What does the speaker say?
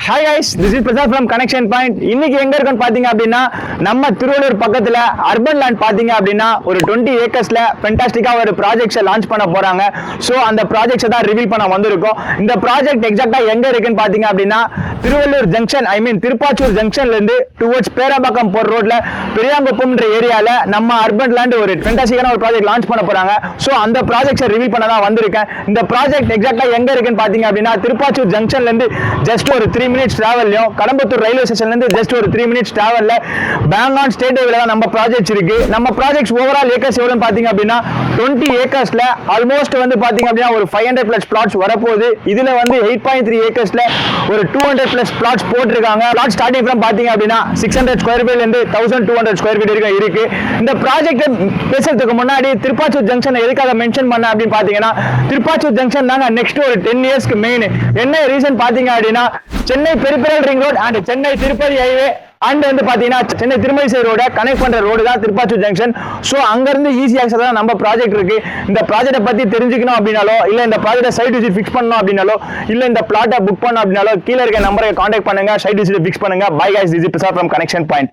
Hi guys, this is Prasad from Connection Point. இன்னைக்கு எங்க இருக்கோம்னு பாத்தீங்க அப்படின்னா நம்ம திருவள்ளூர் பக்கத்துல அர்பன் லேண்ட் பாத்தீங்க அப்படின்னா ஒரு 20 ஏக்கர்ஸ்ல ஃபென்டாஸ்டிக்கா ஒரு ப்ராஜெக்ட்ஸ் லான்ச் பண்ண போறாங்க. சோ அந்த ப்ராஜெக்ட்ஸ் தான் ரிவீல் பண்ண வந்திருக்கோம். இந்த ப்ராஜெக்ட் எக்ஸாக்ட்டா எங்க இருக்குன்னு பாத்தீங்க அப்படின்னா திருவள்ளூர் ஜங்ஷன் திருப்பாச்சூர் ஜங்ஷன்ல இருந்து டுவர்ட்ஸ் பேராபாக்கம் போற ரோட்ல பெரியாங்குப்பம்ன்ற ஏரியால நம்ம அர்பன் லேண்ட் ஒரு ஃபென்டாஸ்டிக்கான ஒரு ப்ராஜெக்ட் லான்ச் பண்ண போறாங்க. சோ அந்த ப்ராஜெக்ட்ஸை ரிவீல் பண்ண தான் வந்திருக்கேன். இந்த ப்ராஜெக்ட் எக்ஸாக்ட்டா எங்க இருக்குன்னு பாத்தீங்க அப்படின்னா திருப்பாச்சூர் ஜங்ஷன்ல இருந்து ஜஸ்ட் ஒரு 3 minutes டிராவல்லையும் கடம்பத்தூர் ரயில்வே ஸ்டேஷன்ல இருந்து ஜஸ்ட் ஒரு 3 minutes டிராவல்ல பேங்கான் ஸ்டேட் ஹைவேல தான் நம்ம ப்ராஜெக்ட்ஸ் இருக்கு. நம்ம ப்ராஜெக்ட்ஸ் ஓவரால் ஏக்கர்ஸ் எவ்வளவுன்னு பாத்தீங்க அப்படின்னா 20 ஏக்கர்ஸ்ல ஆல்மோஸ்ட் வந்து பாத்தீங்க அப்படின்னா ஒரு 500 plus plots வரப்போகுது. இதுல வந்து 8.3 ஏக்கர்ஸ்ல ஒரு 200 plus plots போட்டிருக்காங்க. பிளாட் ஸ்டார்டிங் ஃப்ரம் பாத்தீங்க அப்படின்னா 600 ஸ்கொயர் ஃபீட்ல இருந்து 1200 ஸ்கொயர் ஃபீட் வரைக்கும் இருக்கு. இந்த ப்ராஜெக்ட் பேசுறதுக்கு முன்னாடி திருப்பாச்சூர் ஜங்ஷன் எதுக்காக மென்ஷன் பண்ண அப்படின்னு பாத்தீங்கன்னா திருப்பாச்சூர் ஜங்ஷன் தாங்க நெக்ஸ்ட் ஒரு 10 இயர்ஸ்க்கு மெயின். என்ன ரீசன் பாத்தீங்க அப்படின்னா Chennai peripheral ring road and Chennai Tirupati highway and வந்து பாத்தீங்கன்னா சென்னை திருமலிசை ரோட கனெக்ட் பண்ற ரோடு தான் திருப்பாச்சூர் ஜங்ஷன். சோ அங்க இருந்து ஈஸி ஆக்சஸ் தான் நம்ம ப்ராஜெக்ட் இருக்கு. இந்த ப்ராஜெக்ட்டை பத்தி தெரிஞ்சுக்கணும் அப்படின்னாலோ இல்ல இந்த ப்ராஜெக்ட்டை சைட் விசிட் ஃபிக்ஸ் பண்ணணும் அப்படின்னாலோ இல்ல இந்த பிளாட்டை புக் பண்ணணும் அப்படின்னாலோ கீழே இருக்க நம்பரை கான்டாக்ட் பண்ணுங்க, சைட் விசிட் ஃபிக்ஸ் பண்ணுங்க. Bye guys, this is Prasad from connection point.